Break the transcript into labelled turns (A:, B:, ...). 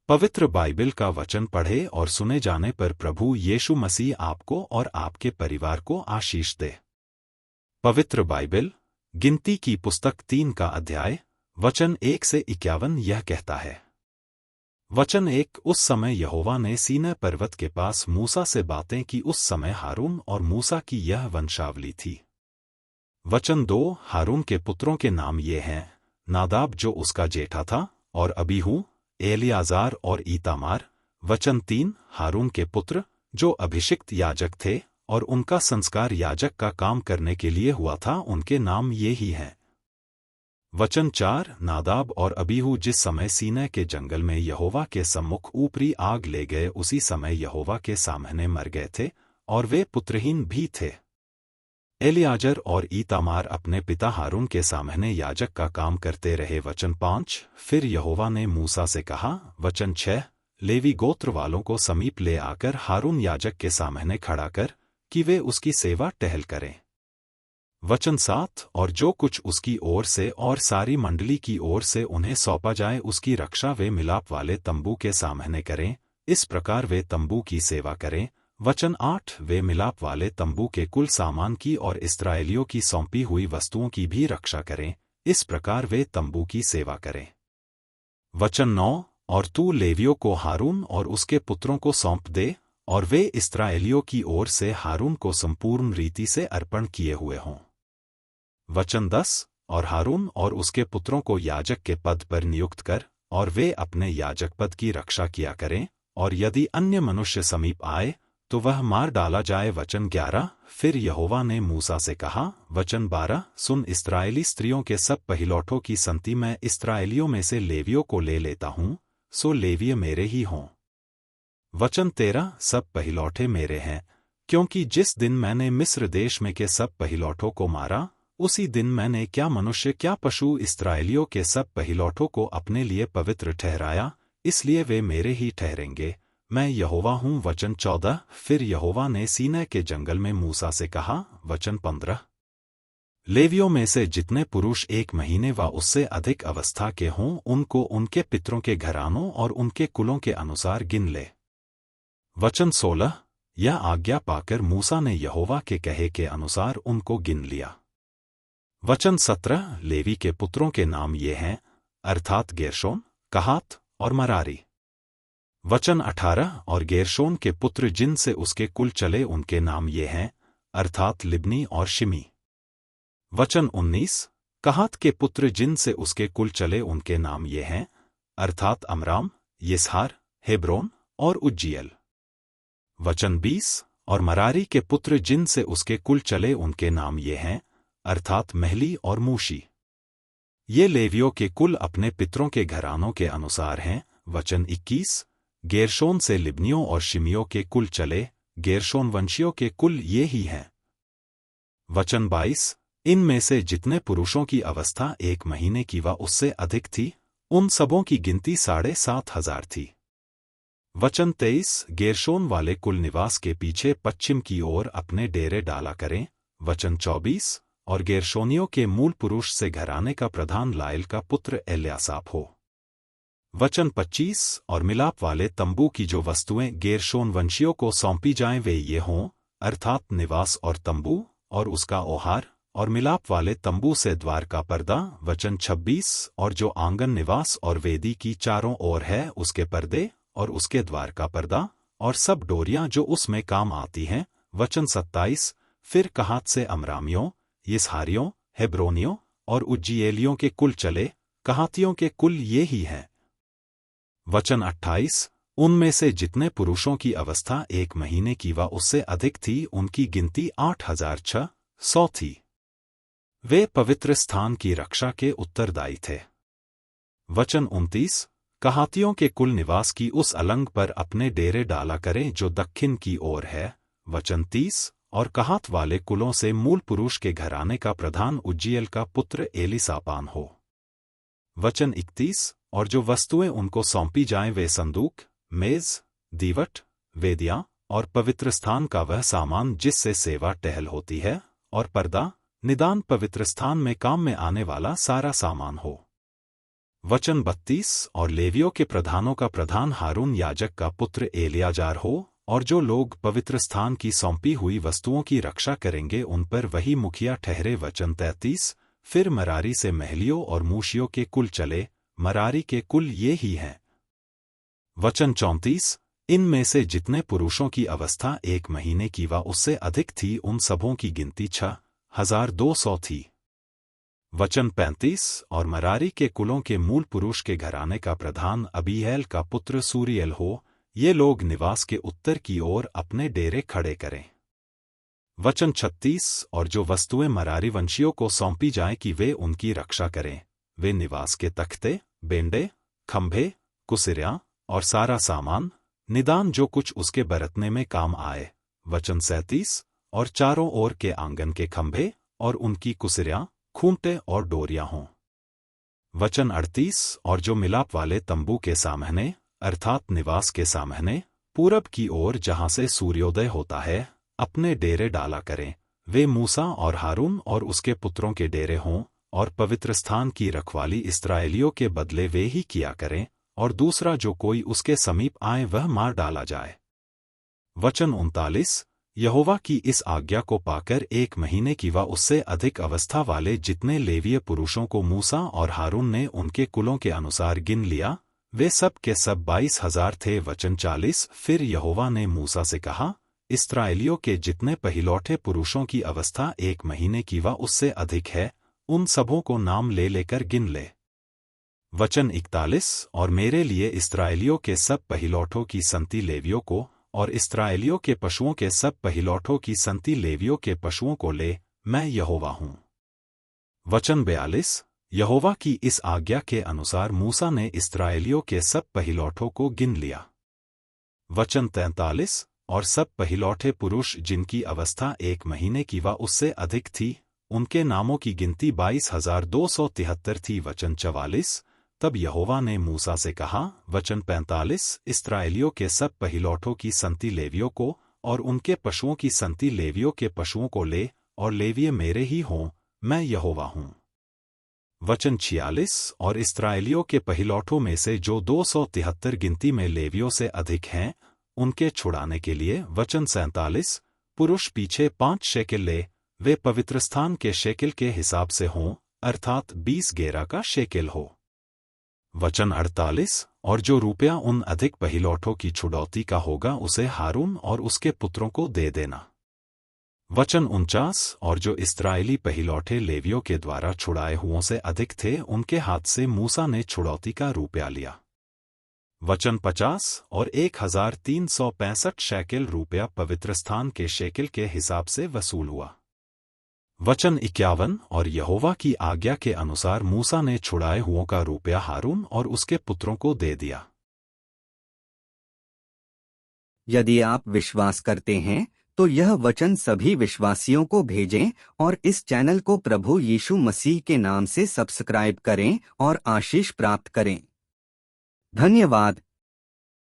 A: पवित्र बाइबल का वचन पढ़े और सुने जाने पर प्रभु यीशु मसीह आपको और आपके परिवार को आशीष दे। पवित्र बाइबल गिनती की पुस्तक 3 का अध्याय वचन 1 से 51 यह कहता है। वचन 1 उस समय यहोवा ने सीनै पर्वत के पास मूसा से बातें की। उस समय हारून और मूसा की यह वंशावली थी। वचन 2 हारून के पुत्रों के नाम ये हैं, नादाब जो उसका जेठा था, और अबीहू, एलियाजार और ईतामार। वचन 3 हारून के पुत्र जो अभिषिक्त याजक थे और उनका संस्कार याजक का काम करने के लिए हुआ था, उनके नाम ये ही हैं। वचन 4 नादाब और अबीहू जिस समय सीनै के जंगल में यहोवा के सम्मुख ऊपरी आग ले गए, उसी समय यहोवा के सामने मर गए थे और वे पुत्रहीन भी थे। एलियाजर और ईतामार अपने पिता हारून के सामने याजक का काम करते रहे। वचन 5 फिर यहोवा ने मूसा से कहा। वचन 6 लेवी गोत्र वालों को समीप ले आकर हारून याजक के सामने खड़ा कर कि वे उसकी सेवा टहल करें। वचन 7 और जो कुछ उसकी ओर से और सारी मंडली की ओर से उन्हें सौंपा जाए, उसकी रक्षा वे मिलाप वाले तंबू के सामने करें, इस प्रकार वे तंबू की सेवा करें। वचन 8 वे मिलाप वाले तंबू के कुल सामान की और इस्राएलियों की सौंपी हुई वस्तुओं की भी रक्षा करें, इस प्रकार वे तंबू की सेवा करें। वचन 9 और तू लेवियों को हारून और उसके पुत्रों को सौंप दे, और वे इस्राएलियों की ओर से हारून को संपूर्ण रीति से अर्पण किए हुए हों। वचन 10 और हारून और उसके पुत्रों को याजक के पद पर नियुक्त कर, और वे अपने याजक पद की रक्षा किया करें, और यदि अन्य मनुष्य समीप आए तो वह मार डाला जाए। वचन 11 फिर यहोवा ने मूसा से कहा। वचन 12 सुन, इस्राएली स्त्रियों के सब पहिलौठों की संति मैं इस्राएलियों में से लेवियों को ले लेता हूँ, सो लेवीय मेरे ही हों। वचन 13 सब पहिलौठे मेरे हैं, क्योंकि जिस दिन मैंने मिस्र देश में के सब पहिलौठों को मारा, उसी दिन मैंने क्या मनुष्य क्या पशु इस्राएलियों के सब पहिलौठों को अपने लिए पवित्र ठहराया, इसलिए वे मेरे ही ठहरेंगे, मैं यहोवा हूँ। वचन 14 फिर यहोवा ने सीनै के जंगल में मूसा से कहा। वचन 15 लेवियों में से जितने पुरुष 1 महीने व उससे अधिक अवस्था के हों, उनको उनके पितरों के घरानों और उनके कुलों के अनुसार गिन ले। वचन 16 यह आज्ञा पाकर मूसा ने यहोवा के कहे के अनुसार उनको गिन लिया। वचन 17 लेवी के पुत्रों के नाम ये हैं, अर्थात गेर्शोन, कहात और मरारी। वचन 18 और गेर्शोन के पुत्र जिनसे उसके कुल चले, उनके नाम ये हैं, अर्थात लिब्नी और शिमी। वचन 19 कहात के पुत्र जिनसे उसके कुल चले, उनके नाम ये हैं, अर्थात अमराम, यिसहार, हेब्रोन और उज्जीएल। वचन 20 और मरारी के पुत्र जिनसे उसके कुल चले, उनके नाम ये हैं, अर्थात महली और मूशी। ये लेवियों के कुल अपने पितरों के घरानों के अनुसार हैं। वचन 21 गेर्शोन से लिब्नियों और शिमियों के कुल चले, गेर्शोन वंशियों के कुल ये ही हैं। वचन 22 इनमें से जितने पुरुषों की अवस्था 1 महीने की व उससे अधिक थी, उन सबों की गिनती 7,500 थी। वचन 23 गेर्शोन वाले कुल निवास के पीछे पश्चिम की ओर अपने डेरे डाला करें। वचन 24 और गेर्शोनियों के मूल पुरुष से घराने का प्रधान लायल का पुत्र एल्यासाप हो। वचन 25 और मिलाप वाले तंबू की जो वस्तुएं गेर्शोन वंशियों को सौंपी जाएं, वे ये हों, अर्थात निवास और तंबू और उसका ओहार, और मिलाप वाले तंबू से द्वार का पर्दा। वचन 26 और जो आंगन निवास और वेदी की चारों ओर है, उसके पर्दे और उसके द्वार का पर्दा, और सब डोरियां जो उसमें काम आती हैं। वचन 27 फिर कहात से अमरामियों, यिसहारियों, हेब्रोनियों और उज्जीएलियों के कुल चले, कहातियों के कुल ये ही हैं। वचन 28 उनमें से जितने पुरुषों की अवस्था 1 महीने की व उससे अधिक थी, उनकी गिनती 8,600 थी। वे पवित्र स्थान की रक्षा के उत्तरदायी थे। वचन 29 कहातियों के कुल निवास की उस अलंग पर अपने डेरे डाला करें जो दक्षिण की ओर है। वचन 30 और कहात वाले कुलों से मूल पुरुष के घराने का प्रधान उज्जीएल का पुत्र एलीसापान हो। वचन 31 और जो वस्तुएं उनको सौंपी जाएं, वे संदूक, मेज, दीवट, वेदियां और पवित्र स्थान का वह सामान जिससे सेवा टहल होती है, और पर्दा, निदान पवित्र स्थान में काम में आने वाला सारा सामान हो। वचन 32 और लेवियों के प्रधानों का प्रधान हारून याजक का पुत्र एलियाजार हो, और जो लोग पवित्र स्थान की सौंपी हुई वस्तुओं की रक्षा करेंगे उन पर वही मुखिया ठहरे। वचन 33 फिर मरारी से महलियों और मूशियों के कुल चले, मरारी के कुल ये ही हैं। वचन 34 इनमें से जितने पुरुषों की अवस्था 1 महीने की व उससे अधिक थी उन सबों की गिनती 6,200 थी। वचन 35 और मरारी के कुलों के मूल पुरुष के घराने का प्रधान अबीएल का पुत्र सूरियल हो, ये लोग निवास के उत्तर की ओर अपने डेरे खड़े करें। वचन 36 और जो वस्तुएं मरारी वंशियों को सौंपी जाएं कि वे उनकी रक्षा करें, वे निवास के तख्ते, बेंडे, खंभे, कुसिरियां और सारा सामान, निदान जो कुछ उसके बरतने में काम आए। वचन 37 और चारों ओर के आंगन के खंभे और उनकी कुसिरियां, खूंटे और डोरियां हों। वचन 38 और जो मिलाप वाले तंबू के सामने अर्थात निवास के सामने पूरब की ओर जहां से सूर्योदय होता है अपने डेरे डाला करें, वे मूसा और हारून और उसके पुत्रों के डेरे हों, और पवित्र स्थान की रखवाली इस्राएलियों के बदले वे ही किया करें, और दूसरा जो कोई उसके समीप आए वह मार डाला जाए। वचन 39 यहोवा की इस आज्ञा को पाकर 1 महीने की व उससे अधिक अवस्था वाले जितने लेवीय पुरुषों को मूसा और हारून ने उनके कुलों के अनुसार गिन लिया, वे सब के सब 22,000 थे। वचन 40 फिर यहोवा ने मूसा से कहा, इस्राएलियों के जितने पहिलौठे पुरुषों की अवस्था 1 महीने की व उससे अधिक है, उन सबों को नाम ले लेकर गिन ले। वचन 41 और मेरे लिए इस्राएलियों के सब पहिलौठों की संति लेवियों को, और इस्राएलियों के पशुओं के सब पहिलौठों की संति लेवियों के पशुओं को ले, मैं यहोवा हूँ। वचन 42 यहोवा की इस आज्ञा के अनुसार मूसा ने इस्राएलियों के सब पहिलौठों को गिन लिया। वचन 43 और सब पहिलौठे पुरुष जिनकी अवस्था 1 महीने की व उससे अधिक थी, उनके नामों की गिनती 22,273 थी। वचन 44 तब यहोवा ने मूसा से कहा, वचन 45 इस्राएलियों के सब पहिलौठों की संति लेवियों को और उनके पशुओं की संति लेवियों के पशुओं को ले, और लेवीय मेरे ही हों, मैं यहोवा हूँ। वचन 46 और इस्राएलियों के पहिलौठों में से जो 273 गिनती में लेवियों से अधिक हैं, उनके छुड़ाने के लिए। वचन 47 पुरुष पीछे 5 शेकेल ले, वे पवित्रस्थान के शेकेल के हिसाब से हों, अर्थात 20 गेरा का शेकेल हो। वचन 48 और जो रुपया उन अधिक पहिलौठों की छुड़ौती का होगा उसे हारून और उसके पुत्रों को दे देना। वचन 49 और जो इस्राएली पहिलौठे लेवियों के द्वारा छुड़ाए हुओं से अधिक थे उनके हाथ से मूसा ने छुड़ौती का रुपया लिया। वचन 50 और 1,365 शेकेल रुपया पवित्रस्थान के शेकेल के हिसाब से वसूल हुआ। वचन 51 और यहोवा की आज्ञा के अनुसार मूसा ने छुड़ाए हुओं का रुपया हारून और उसके पुत्रों को दे दिया।
B: यदि आप विश्वास करते हैं तो यह वचन सभी विश्वासियों को भेजें और इस चैनल को प्रभु यीशु मसीह के नाम से सब्सक्राइब करें और आशीष प्राप्त करें। धन्यवाद।